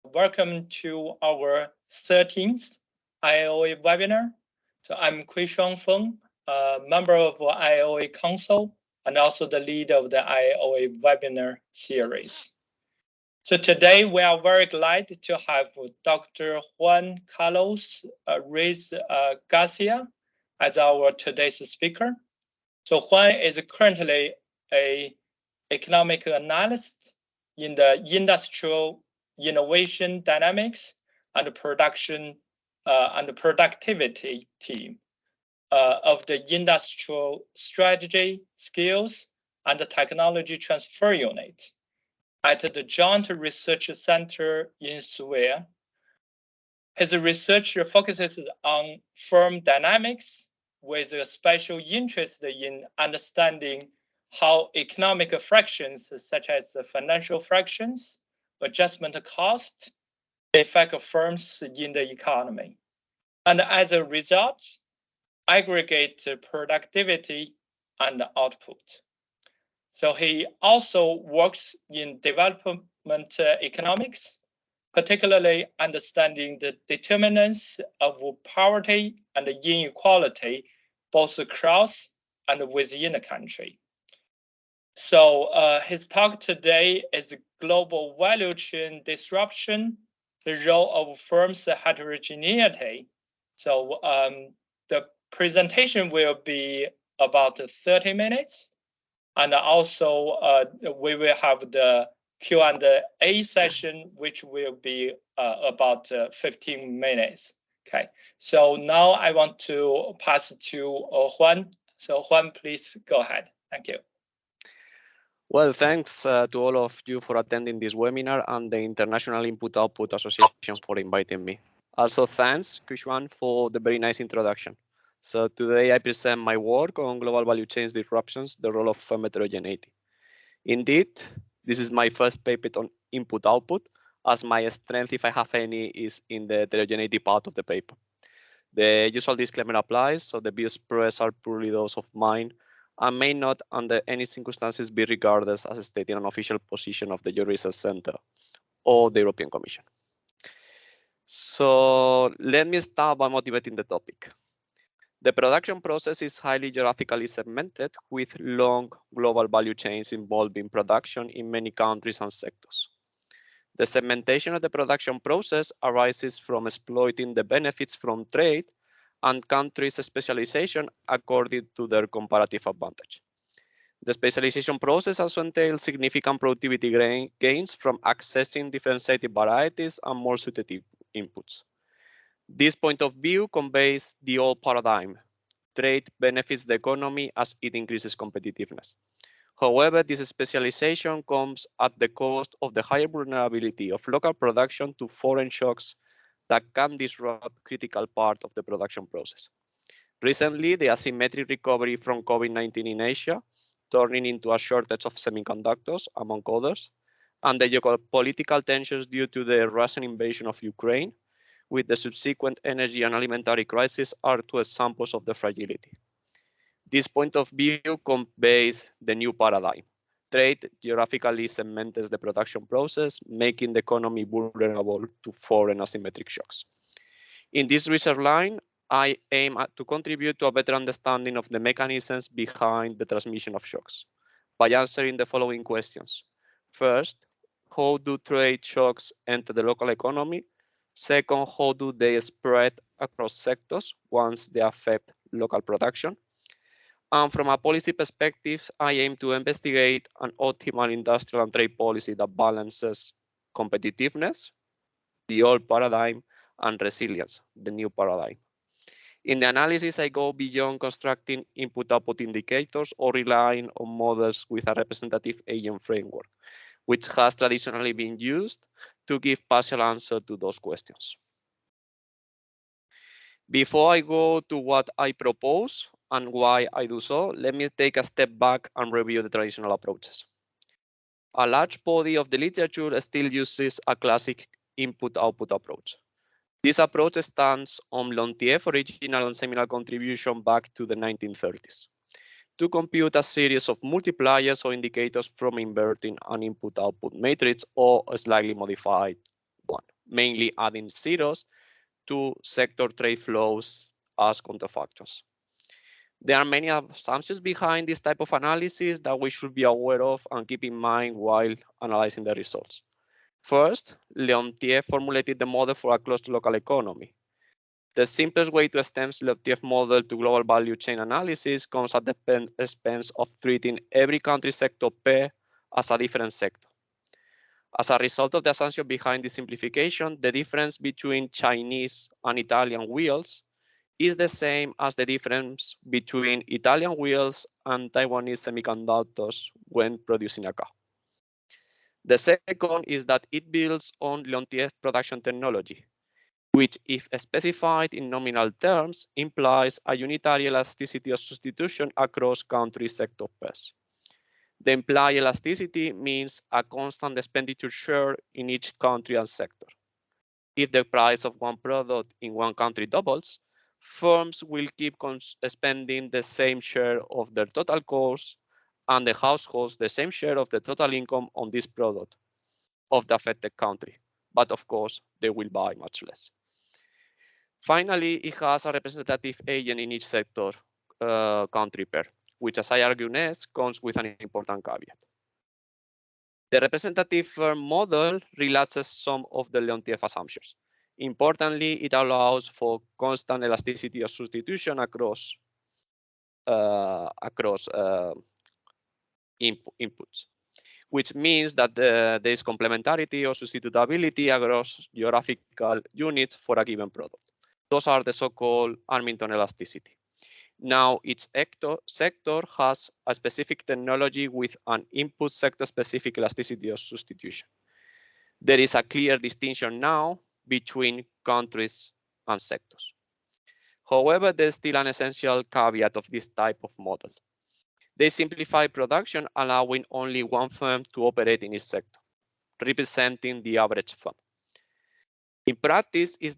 Welcome to our 13th IOA webinar. So I'm Kui-Shuang Feng, a member of IOA Council and also the lead of the IOA webinar series. So today we are very glad to have Dr. Juan Carlos Ruiz-García as our today's speaker. So Juan is currently an economic analyst in the industrial innovation dynamics and production and productivity team of the industrial strategy, skills, and technology transfer unit at the Joint Research Center in Sevilla. His research focuses on firm dynamics with a special interest in understanding how economic fractions, such as financial fractions, adjustment cost, affect firms in the economy. And as a result, aggregate productivity and output. So he also works in development economics, particularly understanding the determinants of poverty and inequality, both across and within the country. So his talk today is global value chain disruption, the role of firms' heterogeneity. So the presentation will be about 30 minutes. And also we will have the Q&A session, which will be about 15 minutes. Okay, so now I want to pass to Juan. So Juan, please go ahead. Thank you. Well, thanks to all of you for attending this webinar and the International Input-Output Association for inviting me. Also, thanks, Kui-Shuang, for the very nice introduction. So today I present my work on global value chain disruptions, the role of firm heterogeneity. Indeed, this is my first paper on input-output, as my strength, if I have any, is in the heterogeneity part of the paper. The usual disclaimer applies, so the views expressed are purely those of mine and may not, under any circumstances, be regarded as stating an official position of the JRC Center or the European Commission. So let me start by motivating the topic. The production process is highly geographically segmented with long global value chains involving production in many countries and sectors. The segmentation of the production process arises from exploiting the benefits from trade and countries' specialization according to their comparative advantage. The specialization process also entails significant productivity gains from accessing differentiated varieties and more suited inputs. This point of view conveys the old paradigm. Trade benefits the economy as it increases competitiveness. However, this specialization comes at the cost of the higher vulnerability of local production to foreign shocks that can disrupt critical part of the production process. Recently, the asymmetric recovery from COVID-19 in Asia, turning into a shortage of semiconductors, among others, and the geopolitical tensions due to the Russian invasion of Ukraine, with the subsequent energy and alimentary crisis, are two examples of the fragility. This point of view conveys the new paradigm. Trade geographically cements the production process, making the economy vulnerable to foreign asymmetric shocks. In this research line, I aim to contribute to a better understanding of the mechanisms behind the transmission of shocks by answering the following questions. First, how do trade shocks enter the local economy? Second, how do they spread across sectors once they affect local production? And from a policy perspective, I aim to investigate an optimal industrial and trade policy that balances competitiveness, the old paradigm, and resilience, the new paradigm. In the analysis, I go beyond constructing input-output indicators or relying on models with a representative agent framework, which has traditionally been used to give partial answer to those questions. Before I go to what I propose and why I do so, let me take a step back and review the traditional approaches. A large body of the literature still uses a classic input-output approach. This approach stands on Lontief's original and seminal contribution back to the 1930s to compute a series of multipliers or indicators from inverting an input-output matrix or a slightly modified one, mainly adding zeros to sector trade flows as counterfactors. There are many assumptions behind this type of analysis that we should be aware of and keep in mind while analyzing the results. First, Leontief formulated the model for a closed local economy. The simplest way to extend Leontief's model to global value chain analysis comes at the expense of treating every country sector pair as a different sector. As a result of the assumption behind this simplification, the difference between Chinese and Italian wheels is the same as the difference between Italian wheels and Taiwanese semiconductors when producing a car. The second is that it builds on Leontief's production technology, which, if specified in nominal terms, implies a unitary elasticity of substitution across country sector pairs. The implied elasticity means a constant expenditure share in each country and sector. If the price of one product in one country doubles, firms will keep spending the same share of their total cost, and the households the same share of the total income on this product of the affected country. But of course, they will buy much less. Finally, it has a representative agent in each sector country pair, which, as I argue next, comes with an important caveat. The representative firm model relaxes some of the Leontief assumptions. Importantly, it allows for constant elasticity of substitution across inputs, which means that there is complementarity or substitutability across geographical units for a given product. Those are the so-called Armington elasticity. Now, each sector has a specific technology with an input sector-specific elasticity of substitution. There is a clear distinction now between countries and sectors. However, there's still an essential caveat of this type of model. They simplify production, allowing only one firm to operate in each sector, representing the average firm. In practice, it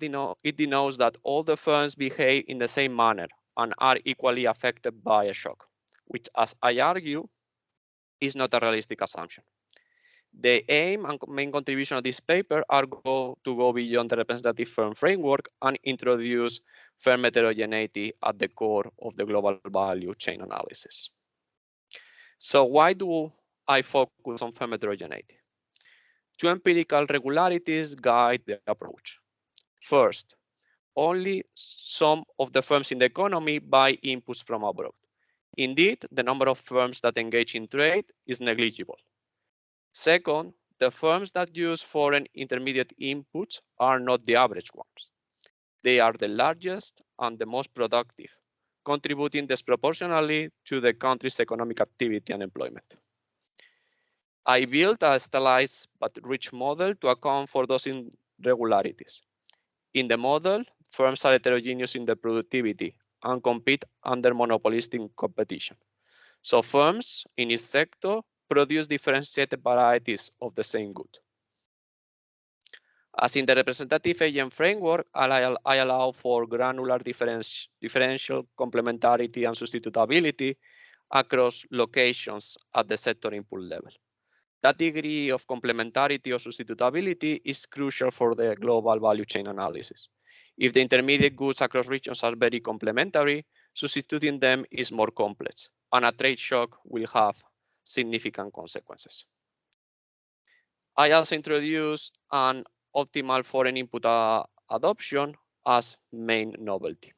denotes that all the firms behave in the same manner and are equally affected by a shock, which, as I argue, is not a realistic assumption. The aim and main contribution of this paper are to go beyond the representative firm framework and introduce firm heterogeneity at the core of the global value chain analysis. So why do I focus on firm heterogeneity? Two empirical regularities guide the approach. First, only some of the firms in the economy buy inputs from abroad. Indeed, the number of firms that engage in trade is negligible. Second, the firms that use foreign intermediate inputs are not the average ones. They are the largest and the most productive, contributing disproportionately to the country's economic activity and employment. I built a stylized but rich model to account for those irregularities. In the model, firms are heterogeneous in their productivity and compete under monopolistic competition. So firms in each sector produce differentiated varieties of the same good. As in the representative agent framework, I allow for granular differential complementarity and substitutability across locations at the sector input level. That degree of complementarity or substitutability is crucial for the global value chain analysis. If the intermediate goods across regions are very complementary, substituting them is more complex, and a trade shock will have significant consequences. I also introduced an optimal foreign input adoption as main novelty,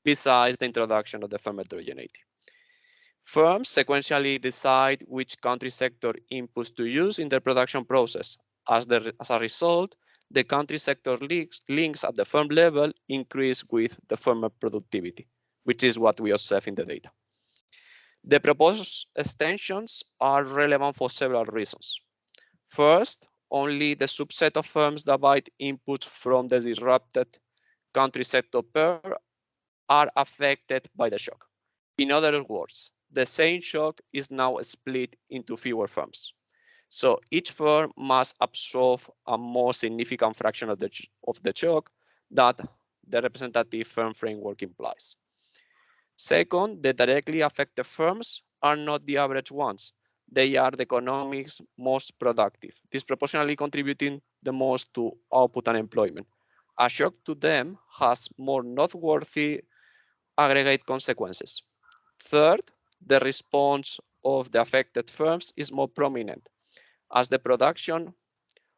besides the introduction of the firm heterogeneity. Firms sequentially decide which country sector inputs to use in their production process. As a result, the country sector links at the firm level increase with the firm productivity, which is what we observe in the data. The proposed extensions are relevant for several reasons. First, only the subset of firms that buy inputs from the disrupted country sector pair are affected by the shock. In other words, the same shock is now split into fewer firms. So each firm must absorb a more significant fraction of the shock that the representative firm framework implies. Second, the directly affected firms are not the average ones, they are the economic's most productive, disproportionately contributing the most to output and employment. A shock to them has more noteworthy aggregate consequences. Third, the response of the affected firms is more prominent, as the production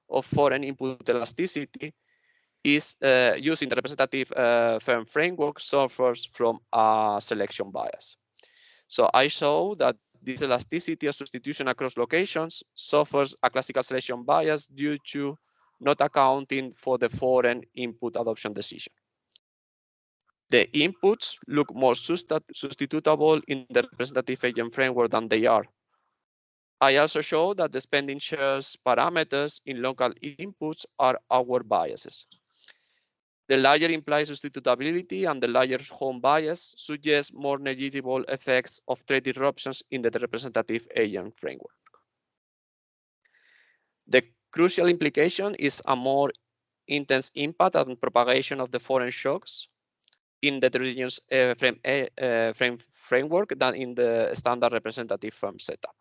of foreign input elasticity is using the representative firm framework suffers from a selection bias. So I show that this elasticity of substitution across locations suffers a classical selection bias due to not accounting for the foreign input adoption decision. The inputs look more substitutable in the representative agent framework than they are. I also show that the spending shares parameters in local inputs are our biases. The larger implied substitutability and the larger home bias suggest more negligible effects of trade disruptions in the representative agent framework. The crucial implication is a more intense impact and propagation of the foreign shocks in the heterogeneous framework than in the standard representative firm setup.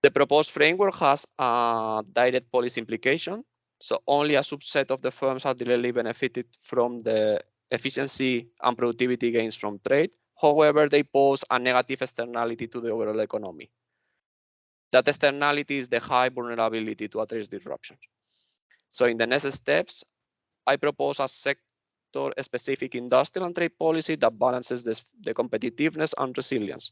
The proposed framework has a direct policy implication. So only a subset of the firms are directly benefited from the efficiency and productivity gains from trade. However, they pose a negative externality to the overall economy. That externality is the high vulnerability to address disruptions. So in the next steps, I propose a sector-specific industrial and trade policy that balances the competitiveness and resilience.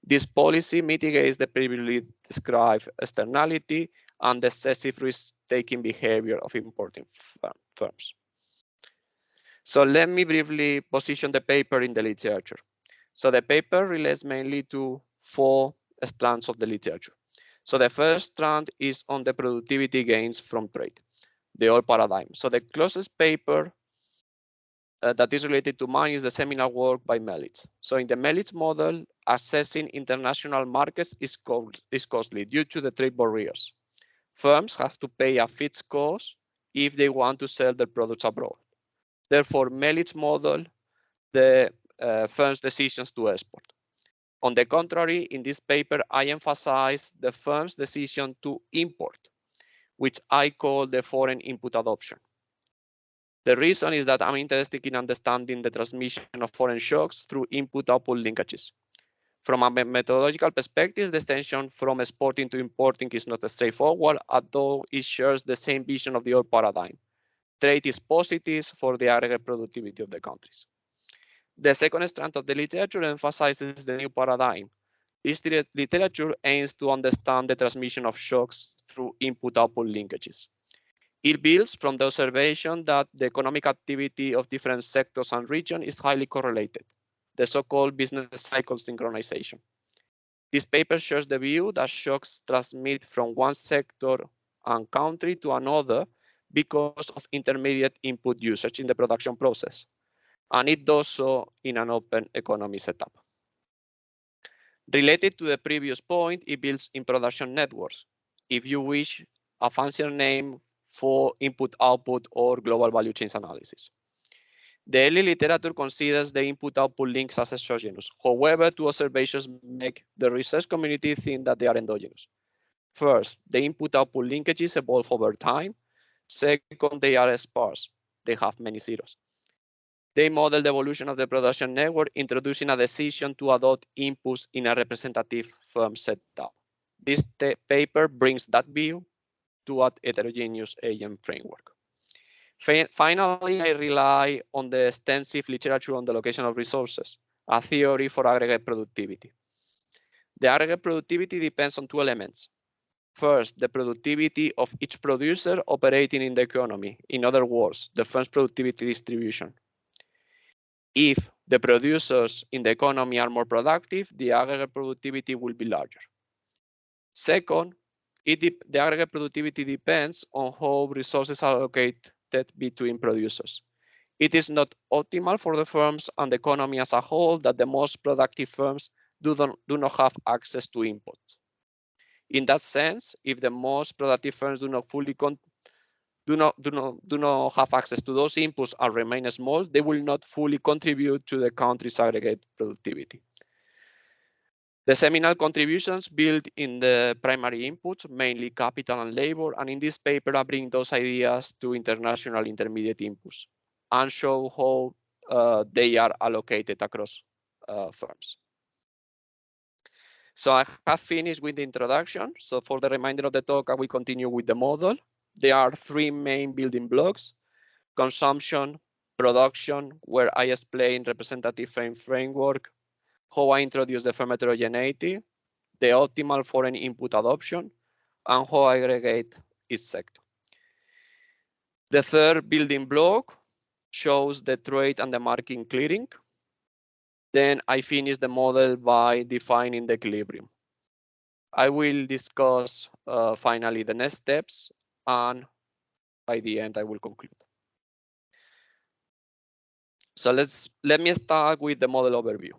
This policy mitigates the previously described externality and the excessive risk-taking behavior of importing firms. So let me briefly position the paper in the literature. So the paper relates mainly to 4 strands of the literature. So the first strand is on the productivity gains from trade, the old paradigm. So the closest paper that is related to mine is the seminal work by Melitz. So in the Melitz model, accessing international markets is costly due to the trade barriers. Firms have to pay a fixed cost if they want to sell their products abroad. Therefore, Melitz model the firm's decisions to export. On the contrary, in this paper, I emphasize the firm's decision to import, which I call the foreign input adoption. The reason is that I'm interested in understanding the transmission of foreign shocks through input-output linkages. From a methodological perspective, the extension from exporting to importing is not straightforward, although it shares the same vision of the old paradigm. Trade is positive for the aggregate productivity of the countries. The second strand of the literature emphasizes the new paradigm. This literature aims to understand the transmission of shocks through input-output linkages. It builds from the observation that the economic activity of different sectors and regions is highly correlated, the so-called business cycle synchronization. This paper shares the view that shocks transmit from one sector and country to another because of intermediate input usage in the production process, and it does so in an open economy setup. Related to the previous point, it builds in production networks. If you wish, a fancier name for input-output or global value chains analysis. The early literature considers the input-output links as exogenous. However, 2 observations make the research community think that they are endogenous. First, the input-output linkages evolve over time. Second, they are sparse. They have many zeros. They model the evolution of the production network, introducing a decision to adopt inputs in a representative firm setup. This paper brings that view to a heterogeneous agent framework. Finally, I rely on the extensive literature on the location of resources, a theory for aggregate productivity. The aggregate productivity depends on 2 elements. First, the productivity of each producer operating in the economy. In other words, the firm's productivity distribution. If the producers in the economy are more productive, the aggregate productivity will be larger. Second, the aggregate productivity depends on how resources are allocated between producers. It is not optimal for the firms and the economy as a whole that the most productive firms do not have access to inputs. In that sense, if the most productive firms do not have access to those inputs and remain small, they will not fully contribute to the country's aggregate productivity. The seminal contributions build in the primary inputs, mainly capital and labor, and in this paper I bring those ideas to international intermediate inputs and show how they are allocated across firms. So I have finished with the introduction. So for the remainder of the talk, I will continue with the model. There are three main building blocks: consumption, production, where I explain representative framework, how I introduce the firm heterogeneity, the optimal foreign input adoption, and how I aggregate each sector. The third building block shows the trade and the market clearing. Then I finish the model by defining the equilibrium. I will discuss finally the next steps, and by the end I will conclude. So let me start with the model overview.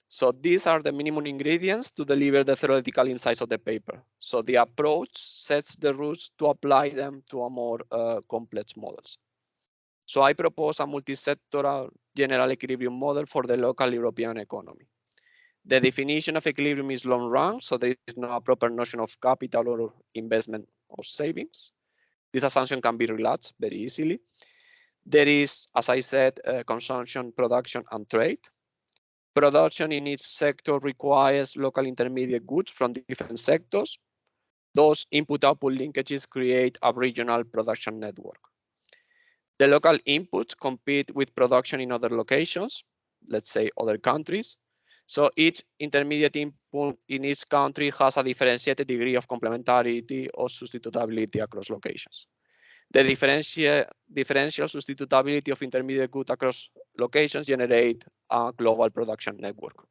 So these are the minimum ingredients to deliver the theoretical insights of the paper. So the approach sets the rules to apply them to a more complex models. So I propose a multi-sectoral general equilibrium model for the local European economy. The definition of equilibrium is long run, so there is no proper notion of capital or investment or savings. This assumption can be relaxed very easily. There is, as I said, consumption, production, and trade. Production in each sector requires local intermediate goods from different sectors. Those input-output linkages create a regional production network. The local inputs compete with production in other locations, let's say other countries. So each intermediate input in each country has a differentiated degree of complementarity or substitutability across locations. The differential substitutability of intermediate goods across locations generate a global production network.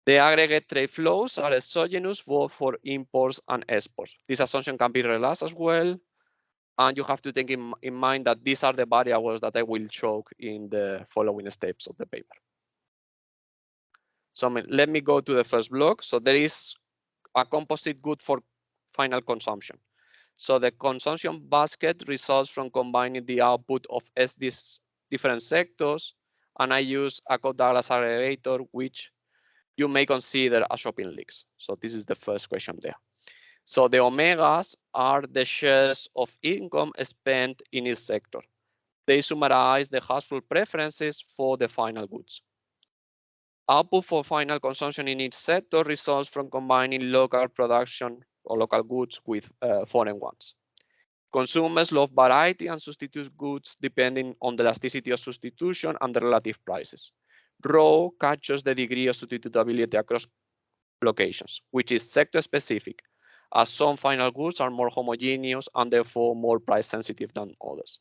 The aggregate trade flows are exogenous both for imports and exports. This assumption can be relaxed as well. And you have to take in mind that these are the variables that I will show in the following steps of the paper. So let me go to the first block. So there is a composite good for final consumption. So the consumption basket results from combining the output of these different sectors. And I use a Codd-Douglas aggregator, which you may consider a shopping list. So this is the first question there. So the omegas are the shares of income spent in each sector. They summarize the household preferences for the final goods. Output for final consumption in each sector results from combining local production or local goods with foreign ones. Consumers love variety and substitute goods depending on the elasticity of substitution and the relative prices. Raw captures the degree of substitutability across locations, which is sector specific, as some final goods are more homogeneous and therefore more price sensitive than others.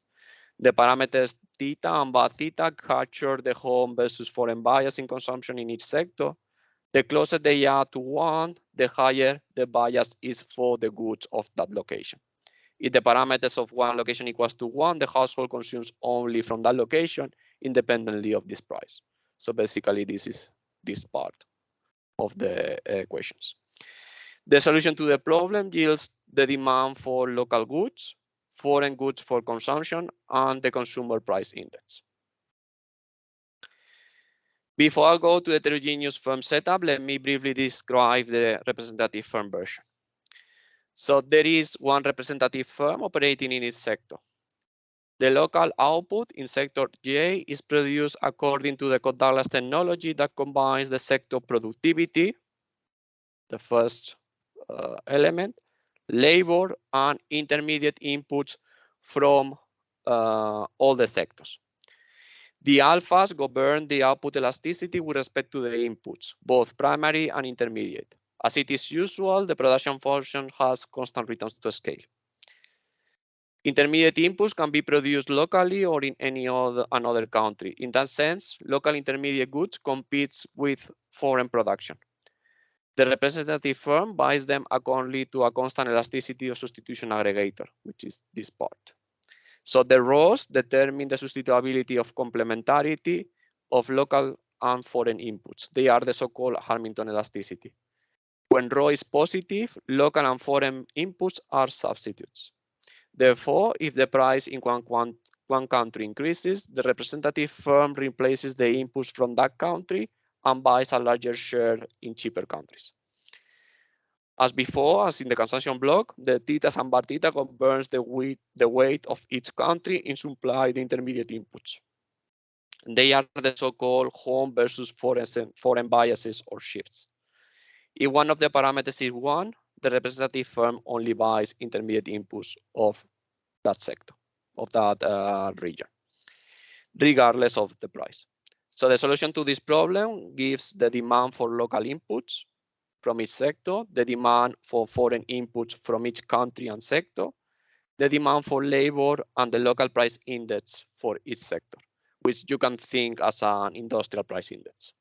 The parameters theta and bar theta capture the home versus foreign bias in consumption in each sector. The closer they are to 1, the higher the bias is for the goods of that location. If the parameters of one location equals to 1, the household consumes only from that location independently of this price. So basically this is this part of the equations. The solution to the problem yields the demand for local goods, foreign goods for consumption, and the consumer price index. Before I go to the heterogeneous firm setup, let me briefly describe the representative firm version. So there is one representative firm operating in each sector. The local output in sector J is produced according to the Codd-Douglas technology that combines the sector productivity, the first element, labor, and intermediate inputs from all the sectors. The alphas govern the output elasticity with respect to the inputs, both primary and intermediate. As it is usual, the production function has constant returns to scale. Intermediate inputs can be produced locally or in any another country. In that sense, local intermediate goods competes with foreign production. The representative firm buys them according to a constant elasticity of substitution aggregator, which is this part. So the rows determine the substitutability of complementarity of local and foreign inputs. They are the so-called Hamilton elasticity. When rho is positive, local and foreign inputs are substitutes. Therefore, if the price in one country increases, the representative firm replaces the inputs from that country and buys a larger share in cheaper countries. As before, as in the consumption block, the thetas and bar theta governs the weight of each country in supplied intermediate inputs. They are the so-called home versus foreign biases or shifts. If one of the parameters is 1, the representative firm only buys intermediate inputs of that sector, of that region, regardless of the price. So the solution to this problem gives the demand for local inputs from each sector, the demand for foreign inputs from each country and sector, the demand for labor, and the local price index for each sector, which you can think as an industrial price index.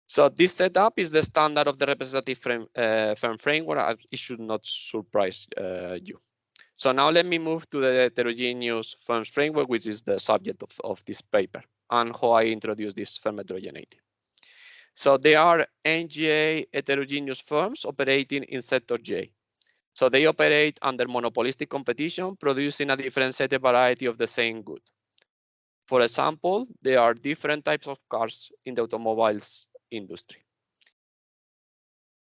So this setup is the standard of the representative firm framework. It should not surprise you. So now let me move to the heterogeneous firms framework, which is the subject of this paper, and how I introduce this firm heterogeneity. So they are NGA heterogeneous firms operating in sector J. So they operate under monopolistic competition, producing a differentiated variety of the same good. For example, there are different types of cars in the automobiles industry.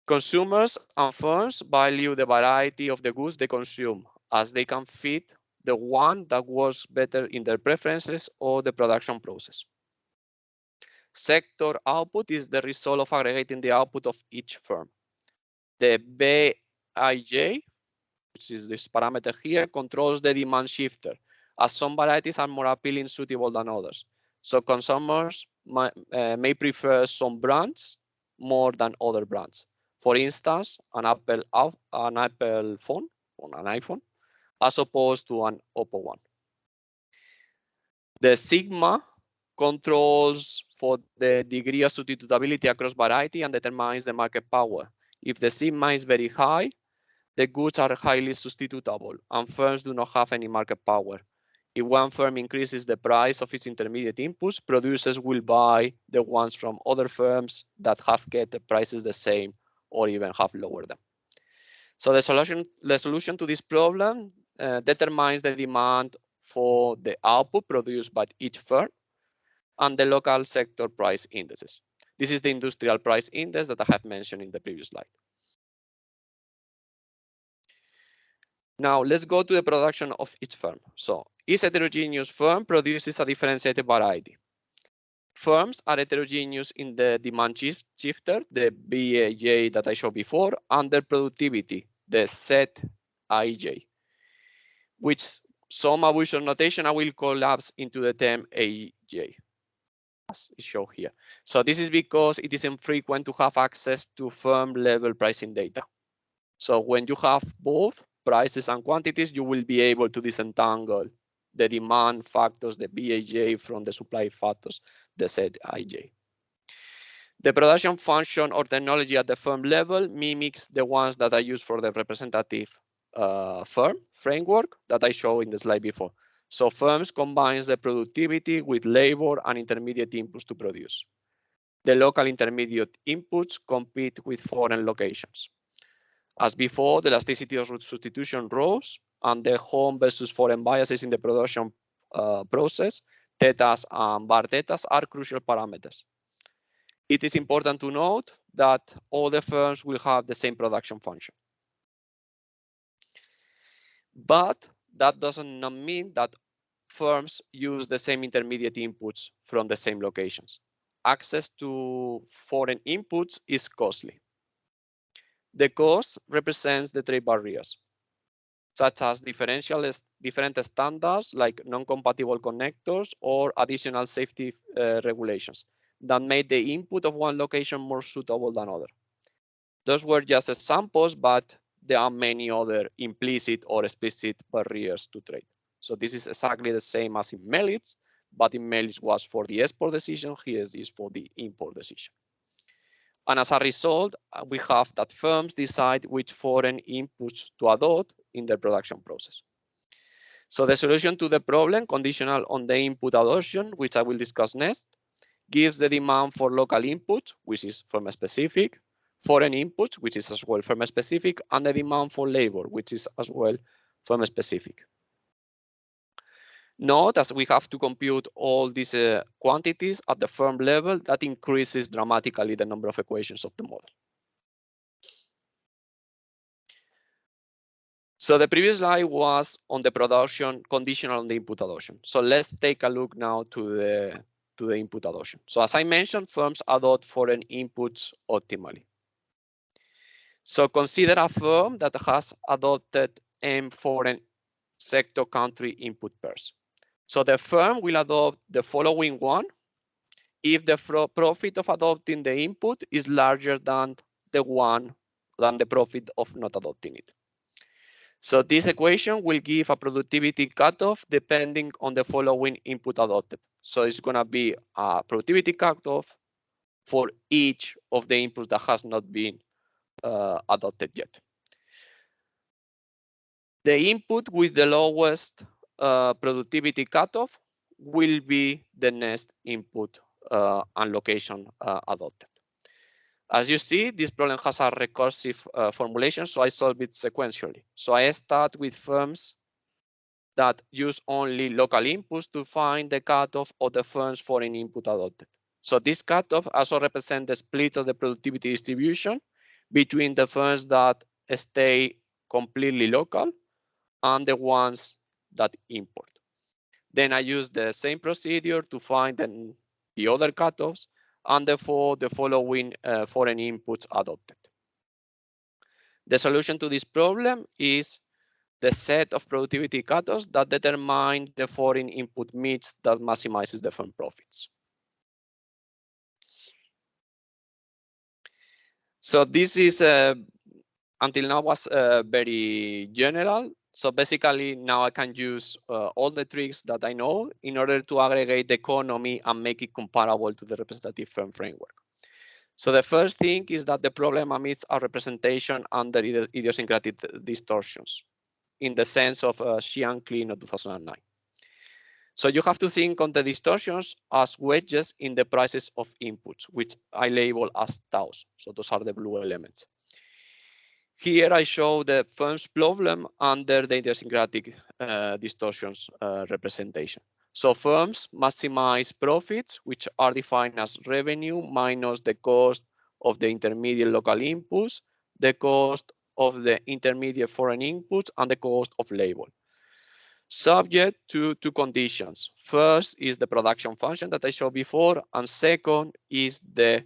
Consumers and firms value the variety of the goods they consume, as they can fit the one that works better in their preferences or the production process. Sector output is the result of aggregating the output of each firm. The BIJ, which is this parameter here, controls the demand shifter, as some varieties are more appealing suitable than others. So consumers may prefer some brands more than other brands. For instance, an Apple phone or an iPhone, as opposed to an Oppo one. The sigma controls for the degree of substitutability across variety and determines the market power. If the sigma is very high, the goods are highly substitutable and firms do not have any market power. If one firm increases the price of its intermediate inputs, producers will buy the ones from other firms that have kept the prices the same or even have lowered them. So the solution to this problem determines the demand for the output produced by each firm and the local sector price indices. This is the industrial price index that I have mentioned in the previous slide. Now let's go to the production of each firm. So each heterogeneous firm produces a differentiated variety. Firms are heterogeneous in the demand shifter, the BAJ that I showed before, and their productivity, the ZIJ, which some abusor notation I will collapse into the term AJ, as is shown here. So this is because it is infrequent to have access to firm level pricing data. So when you have both prices and quantities, you will be able to disentangle the demand factors, the BAJ, from the supply factors, the ZIJ. The production function or technology at the firm level mimics the ones that I use for the representative firm framework that I showed in the slide before. So firms combines the productivity with labor and intermediate inputs to produce. The local intermediate inputs compete with foreign locations. As before, the elasticity of substitution rose, and the home versus foreign biases in the production process, thetas and bar thetas, are crucial parameters. It is important to note that all the firms will have the same production function. But that does not mean that firms use the same intermediate inputs from the same locations. Access to foreign inputs is costly. The cost represents the trade barriers, such as different standards like non-compatible connectors or additional safety regulations that made the input of one location more suitable than other. Those were just examples, but there are many other implicit or explicit barriers to trade. So this is exactly the same as in Melitz, but in Melitz was for the export decision, here is for the import decision. And as a result, we have that firms decide which foreign inputs to adopt in their production process. So the solution to the problem, conditional on the input adoption, which I will discuss next, gives the demand for local inputs, which is firm specific, foreign inputs, which is as well firm specific, and the demand for labor, which is as well firm specific. Note, as we have to compute all these quantities at the firm level, that increases dramatically the number of equations of the model. So the previous slide was on the production conditional on the input adoption. So let's take a look now to the input adoption. So as I mentioned, firms adopt foreign inputs optimally. So consider a firm that has adopted M foreign sector country input pairs. So the firm will adopt the following one if the profit of adopting the input is larger than the profit of not adopting it. So this equation will give a productivity cutoff depending on the following input adopted. So it's going to be a productivity cutoff for each of the inputs that has not been adopted yet. The input with the lowest productivity cutoff will be the next input and location adopted. As you see, this problem has a recursive formulation, so I solve it sequentially. So I start with firms that use only local inputs to find the cutoff of the firm's foreign input adopted. So this cutoff also represents the split of the productivity distribution between the firms that stay completely local and the ones that import. Then I use the same procedure to find the other cutoffs and therefore the following foreign inputs adopted. The solution to this problem is the set of productivity cutoffs that determine the foreign input mix that maximizes the firm profits. So this is until now was very general. So basically now I can use all the tricks that I know in order to aggregate the economy and make it comparable to the representative firm framework. So the first thing is that the problem admits a representation under idiosyncratic distortions in the sense of Xian Klein of 2009. So you have to think on the distortions as wedges in the prices of inputs, which I label as taus. So those are the blue elements. Here I show the firm's problem under the idiosyncratic distortions representation. So firms maximize profits, which are defined as revenue minus the cost of the intermediate local inputs, the cost of the intermediate foreign inputs, and the cost of labor. Subject to two conditions. First is the production function that I showed before, and second is the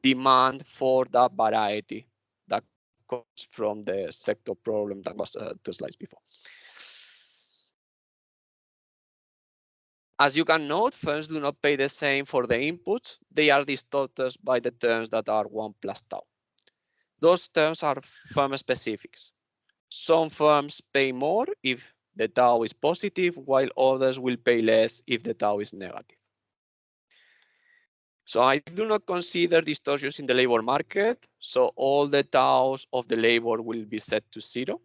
demand for that variety that comes from the sector problem that was 2 slides before. As you can note, firms do not pay the same for the inputs. They are distorted by the terms that are 1 plus tau. Those terms are firm specifics. Some firms pay more if the tau is positive, while others will pay less if the tau is negative. So I do not consider distortions in the labor market. So all the taus of the labor will be set to 0.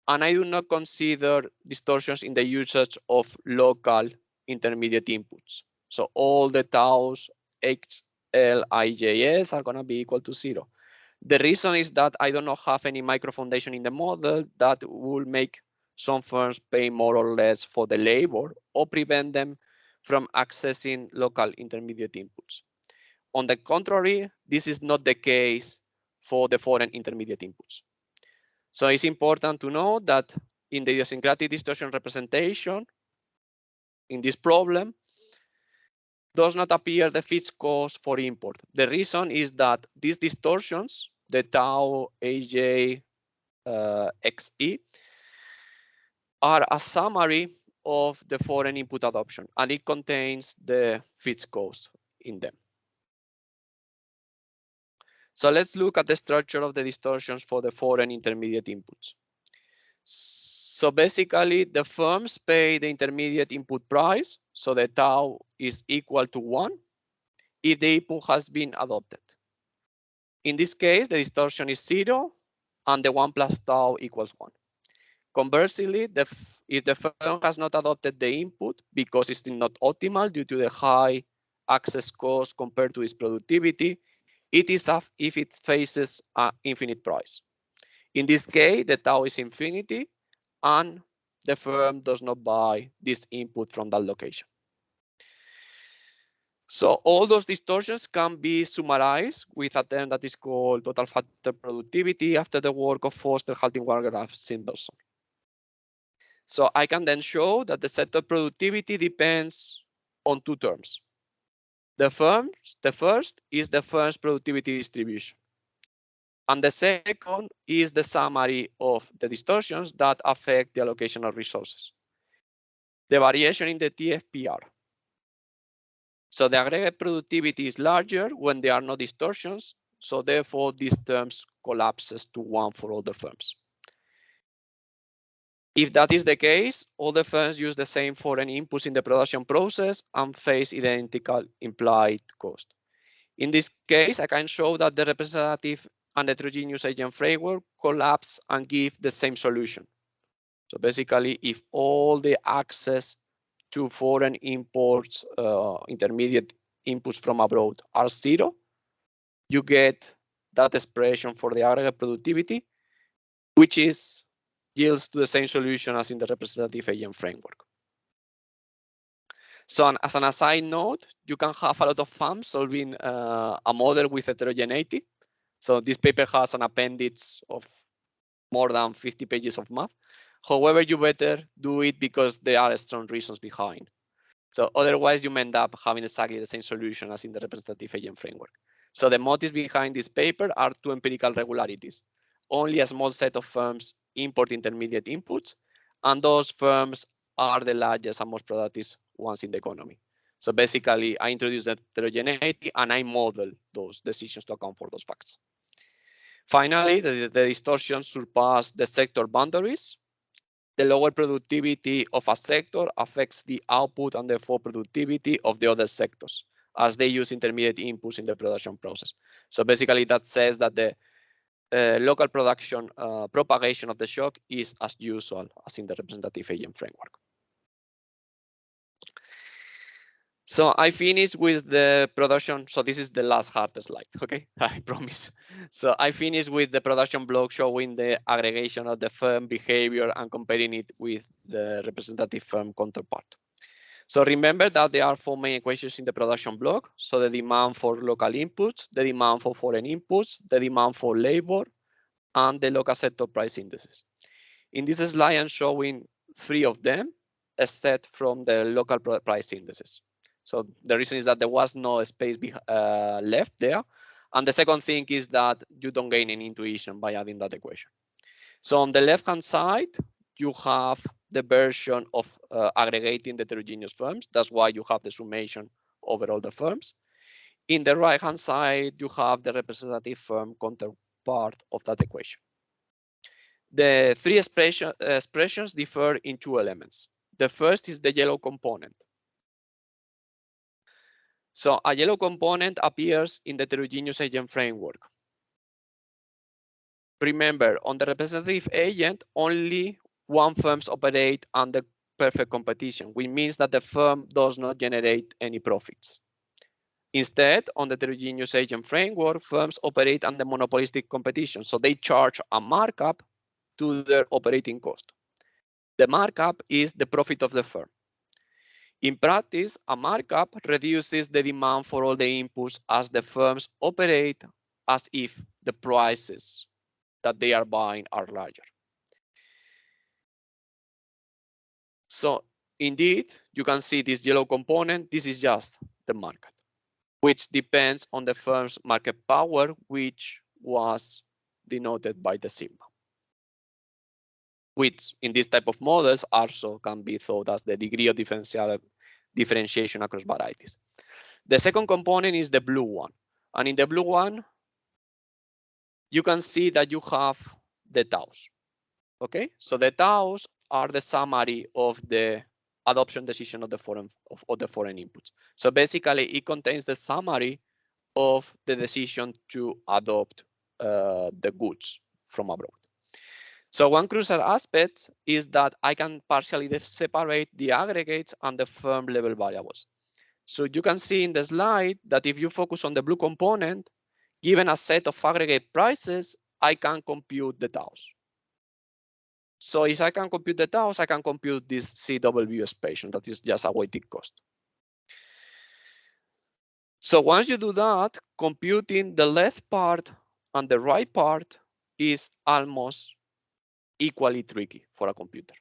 And I do not consider distortions in the usage of local intermediate inputs. So all the taus XL, IJS are going to be equal to 0. The reason is that I do not have any micro foundation in the model that will make some firms pay more or less for the labor or prevent them from accessing local intermediate inputs. On the contrary, this is not the case for the foreign intermediate inputs. So it's important to know that in the idiosyncratic distortion representation, in this problem, does not appear the fixed cost for import. The reason is that these distortions, the tau, AJ, XE, are a summary of the foreign input adoption, and it contains the fixed cost in them. So let's look at the structure of the distortions for the foreign intermediate inputs. So basically, the firms pay the intermediate input price, so the tau is equal to 1 if the input has been adopted. In this case, the distortion is 0 and the 1 plus tau equals 1. Conversely, if the firm has not adopted the input because it's not optimal due to the high access cost compared to its productivity, it is if it faces an infinite price. In this case, the tau is infinity, and the firm does not buy this input from that location. So all those distortions can be summarized with a term that is called total factor productivity after the work of Foster, Halting, Wargraf, Simpson. So I can then show that the sector productivity depends on two terms. The first is the firm's productivity distribution. And the second is the summary of the distortions that affect the allocation of resources. The variation in the TFPR. So the aggregate productivity is larger when there are no distortions. So therefore, these terms collapses to one for all the firms. If that is the case, all the firms use the same foreign inputs in the production process and face identical implied cost. In this case, I can show that the representative and heterogeneous agent framework collapse and give the same solution. So basically, if all the access to foreign imports, intermediate inputs from abroad are zero, you get that expression for the aggregate productivity, which yields to the same solution as in the representative agent framework. So as an aside note, you can have a lot of fun solving a model with heterogeneity. So this paper has an appendix of more than 50 pages of math. However, you better do it because there are strong reasons behind. So otherwise, you may end up having exactly the same solution as in the representative agent framework. So the motives behind this paper are two empirical regularities. Only a small set of firms import intermediate inputs, and those firms are the largest and most productive ones in the economy. So basically, I introduce the heterogeneity and I model those decisions to account for those facts. Finally, the distortions surpass the sector boundaries. The lower productivity of a sector affects the output and therefore productivity of the other sectors as they use intermediate inputs in the production process. So basically that says that the local production propagation of the shock is as usual as in the representative agent framework. So I finished with the production. So this is the last hard slide, okay? I promise. So I finished with the production block showing the aggregation of the firm behavior and comparing it with the representative firm counterpart. So remember that there are four main equations in the production block. So the demand for local inputs, the demand for foreign inputs, the demand for labor, and the local sector price indices. In this slide, I'm showing three of them, except from the local price indices. So the reason is that there was no space left there. And the second thing is that you don't gain any intuition by adding that equation. So on the left-hand side, you have the version of aggregating the heterogeneous firms. That's why you have the summation over all the firms. In the right-hand side, you have the representative firm counterpart of that equation. The three expressions differ in two elements. The first is the yellow component. So a yellow component appears in the heterogeneous agent framework. Remember, on the representative agent, only one firms operate under perfect competition, which means that the firm does not generate any profits. Instead, on the heterogeneous agent framework, firms operate under monopolistic competition. So they charge a markup to their operating cost. The markup is the profit of the firm. In practice, a markup reduces the demand for all the inputs as the firms operate as if the prices that they are buying are larger. So indeed, you can see this yellow component. This is just the market, which depends on the firm's market power, which was denoted by the sigma, which in this type of models also can be thought as the degree of differentiation across varieties. The second component is the blue one. And in the blue one, you can see that you have the taus. Okay, so the taus are the summary of the adoption decision of the foreign inputs. So basically, it contains the summary of the decision to adopt the goods from abroad. So one crucial aspect is that I can partially separate the aggregates and the firm level variables. So you can see in the slide that if you focus on the blue component, given a set of aggregate prices, I can compute the taus. So if I can compute the taus, I can compute this CW expression that is just a weighted cost. So once you do that, computing the left part and the right part is almost equally tricky for a computer.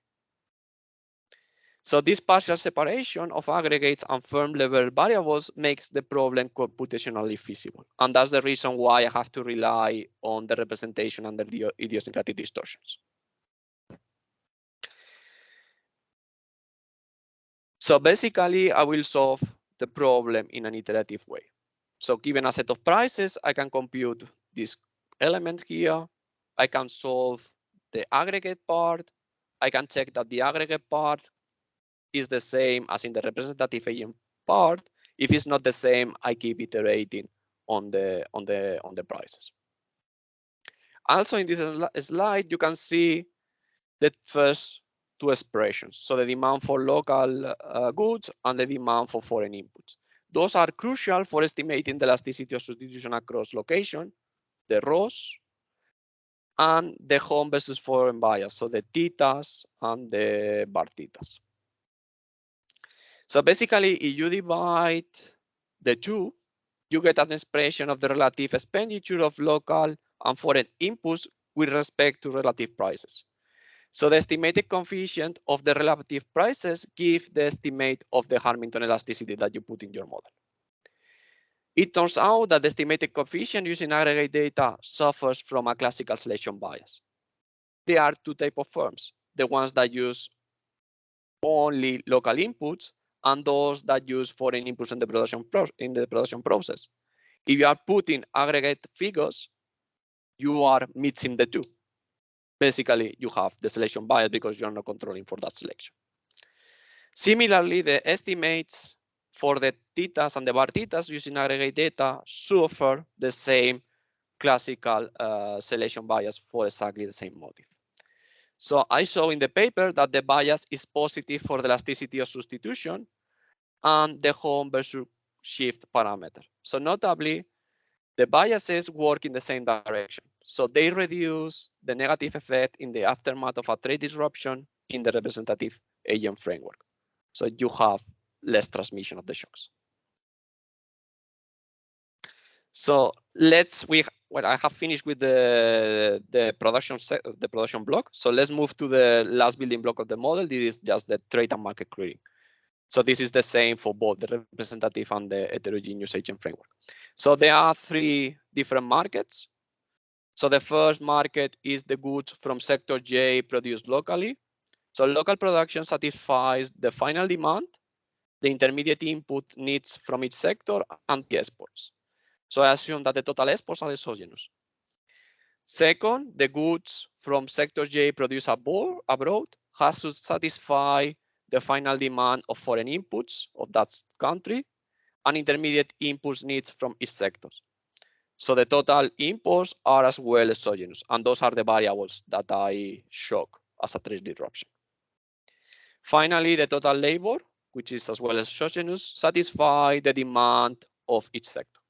So this partial separation of aggregates and firm level variables makes the problem computationally feasible. And that's the reason why I have to rely on the representation under the idiosyncratic distortions. So basically, I will solve the problem in an iterative way. So given a set of prices, I can compute this element here. I can solve the aggregate part. I can check that the aggregate part is the same as in the representative agent part. If it's not the same, I keep iterating on the prices. Also in this slide, you can see the first two expressions. So the demand for local goods and the demand for foreign inputs. Those are crucial for estimating the elasticity of substitution across location, the ROS, and the home versus foreign bias, so the thetas and the bar thetas. So basically, if you divide the two, you get an expression of the relative expenditure of local and foreign inputs with respect to relative prices. So the estimated coefficient of the relative prices gives the estimate of the Hamilton elasticity that you put in your model. It turns out that the estimated coefficient using aggregate data suffers from a classical selection bias. There are two types of firms, the ones that use only local inputs and those that use foreign inputs in the production process. If you are putting aggregate figures, you are mixing the two. Basically, you have the selection bias because you're not controlling for that selection. Similarly, the estimates for the thetas and the bar thetas using aggregate data suffer the same classical selection bias for exactly the same motive. So I show in the paper that the bias is positive for the elasticity of substitution and the home versus shift parameter. So notably, the biases work in the same direction. So they reduce the negative effect in the aftermath of a trade disruption in the representative agent framework. So you have less transmission of the shocks. So I have finished with the production block. So let's move to the last building block of the model. This is just the trade and market clearing. So this is the same for both the representative and the heterogeneous agent framework. So there are three different markets. So the first market is the goods from sector J produced locally. So local production satisfies the final demand, the intermediate input needs from each sector, and the exports. So I assume that the total exports are exogenous. Second, the goods from sector J produced abroad has to satisfy the final demand of foreign inputs of that country and intermediate inputs needs from each sector. So the total imports are as well exogenous, and those are the variables that I shock as a trade disruption. Finally, the total labor, which is as well as exogenous, satisfy the demand of each sector.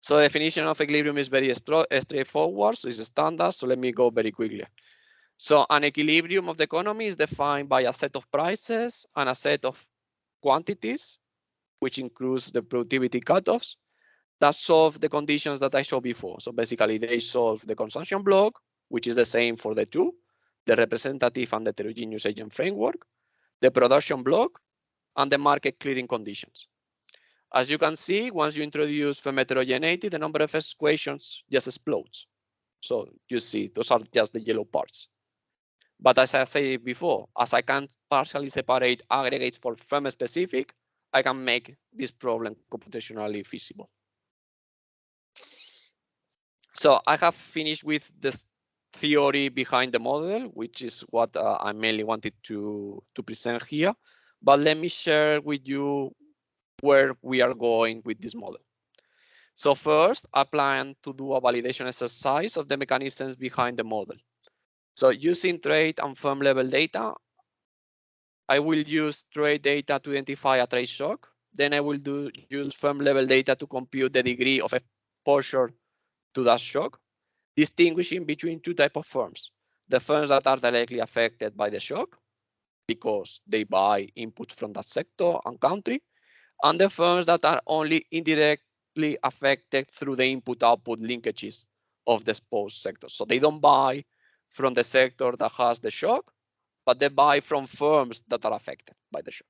So the definition of equilibrium is very straightforward, so it's standard, so let me go very quickly. So an equilibrium of the economy is defined by a set of prices and a set of quantities, which includes the productivity cutoffs, that solve the conditions that I showed before. So basically, they solve the consumption block, which is the same for the two, the representative and the heterogeneous agent framework, the production block, and the market clearing conditions. As you can see, once you introduce firm heterogeneity, the number of equations just explodes. So you see, those are just the yellow parts. But as I said before, as I can partially separate aggregates for firm specific, I can make this problem computationally feasible. So I have finished with the theory behind the model, which is what I mainly wanted to present here. But let me share with you where we are going with this model. So first, I plan to do a validation exercise of the mechanisms behind the model. So using trade and firm level data, I will use trade data to identify a trade shock. Then I will use firm level data to compute the degree of exposure to that shock, distinguishing between two types of firms, the firms that are directly affected by the shock because they buy inputs from that sector and country, and the firms that are only indirectly affected through the input-output linkages of the exposed sector. So they don't buy from the sector that has the shock, but they buy from firms that are affected by the shock.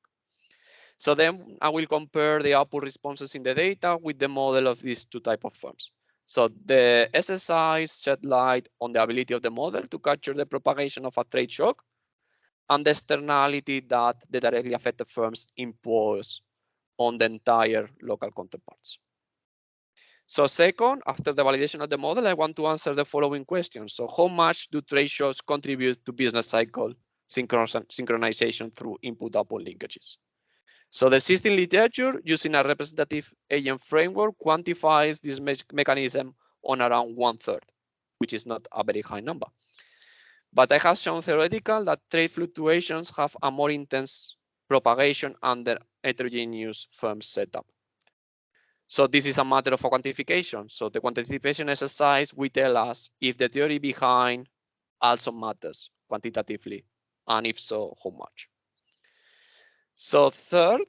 So then I will compare the output responses in the data with the model of these two types of firms. So the SSIs shed light on the ability of the model to capture the propagation of a trade shock and the externality that the directly affected firms impose on the entire local counterparts. So second, after the validation of the model, I want to answer the following questions. So how much do trade shocks contribute to business cycle synchronization through input-output linkages? So the existing literature using a representative agent framework quantifies this mechanism on around 1/3, which is not a very high number. But I have shown theoretical that trade fluctuations have a more intense propagation under heterogeneous firm setup. So this is a matter of a quantification. So the quantification exercise will tell us if the theory behind also matters quantitatively, and if so, how much. So third,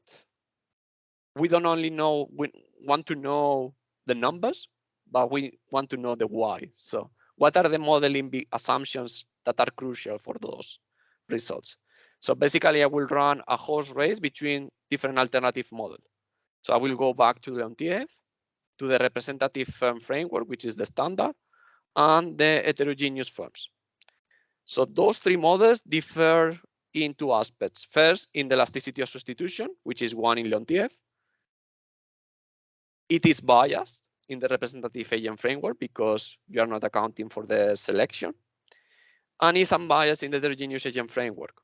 we don't only know, we want to know the numbers, but we want to know the why. So what are the modeling assumptions that are crucial for those results? So basically I will run a horse race between different alternative models. So I will go back to the Leontief, to the representative firm framework, which is the standard, and the heterogeneous firms. So those three models differ in two aspects. First, in the elasticity of substitution, which is one in Leontief. It is biased in the representative agent framework because you are not accounting for the selection, and is unbiased in the heterogeneous agent framework.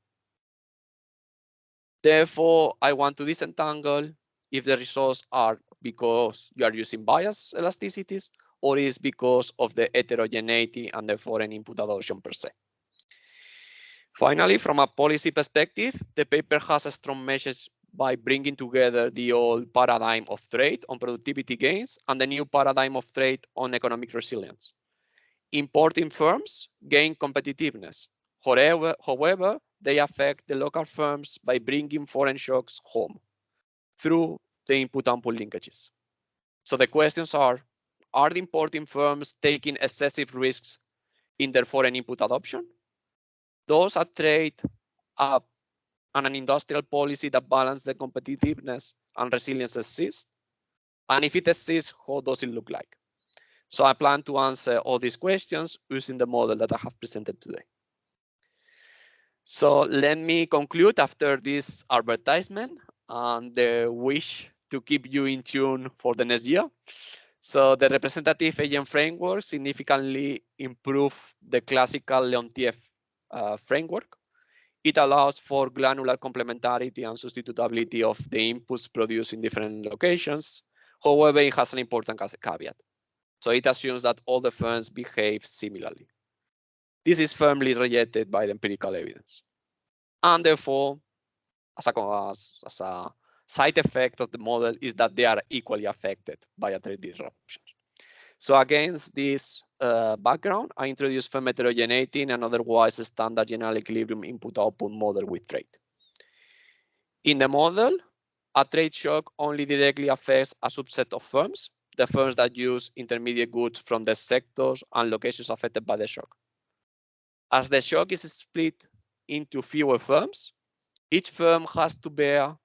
Therefore, I want to disentangle if the results are because you are using biased elasticities or is because of the heterogeneity and the foreign input adoption per se. Finally, from a policy perspective, the paper has a strong message by bringing together the old paradigm of trade on productivity gains and the new paradigm of trade on economic resilience. Importing firms gain competitiveness. However, they affect the local firms by bringing foreign shocks home through the input-output linkages. So the questions are the importing firms taking excessive risks in their foreign input adoption? Does a trade and an industrial policy that balance the competitiveness and resilience exist? And if it exists, how does it look like? So I plan to answer all these questions using the model that I have presented today. So let me conclude after this advertisement and the wish to keep you in tune for the next year. So the representative agent framework significantly improved the classical Leontief framework. It allows for granular complementarity and substitutability of the inputs produced in different locations. However, it has an important caveat. So it assumes that all the firms behave similarly. This is firmly rejected by the empirical evidence. And therefore, as a side effect of the model is that they are equally affected by a trade disruption. So against this background, I introduced firm heterogeneity in an otherwise standard general equilibrium input-output model with trade. In the model, a trade shock only directly affects a subset of firms, the firms that use intermediate goods from the sectors and locations affected by the shock. As the shock is split into fewer firms, each firm has to bear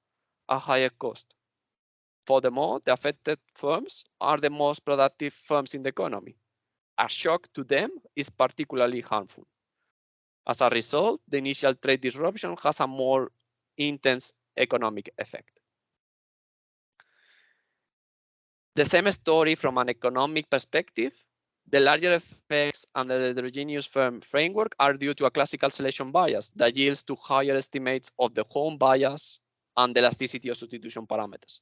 a higher cost. Furthermore, the affected firms are the most productive firms in the economy. A shock to them is particularly harmful. As a result, the initial trade disruption has a more intense economic effect. The same story from an economic perspective. The larger effects under the heterogeneous firm framework are due to a classical selection bias that yields to higher estimates of the home bias and the elasticity of substitution parameters.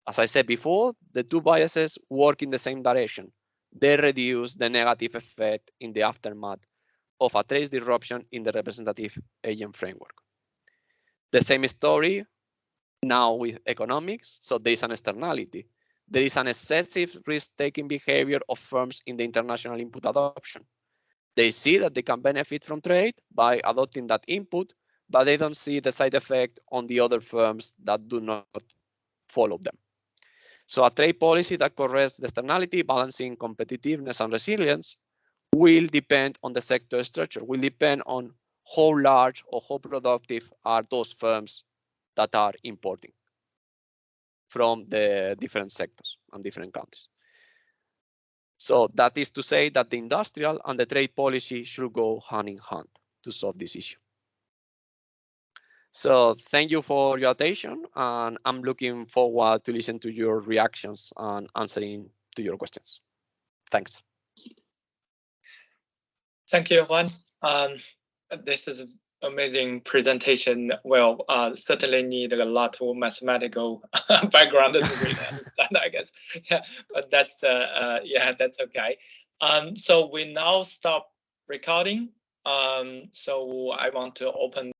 As I said before, the two biases work in the same direction. They reduce the negative effect in the aftermath of a trade disruption in the representative agent framework. The same story now with economics, so there is an externality. There is an excessive risk-taking behavior of firms in the international input adoption. They see that they can benefit from trade by adopting that input, but they don't see the side effect on the other firms that do not follow them. So a trade policy that corrects the externality, balancing competitiveness and resilience, will depend on the sector structure, will depend on how large or how productive are those firms that are importing from the different sectors and different countries. So that is to say that the industrial and the trade policy should go hand in hand to solve this issue. So thank you for your attention, and I'm looking forward to listen to your reactions and answering to your questions. Thanks. Thank you, Juan. This is an amazing presentation. Well, certainly need a lot of mathematical background to really understand, I guess. Yeah, but that's yeah, that's okay. So we now stop recording. So I want to open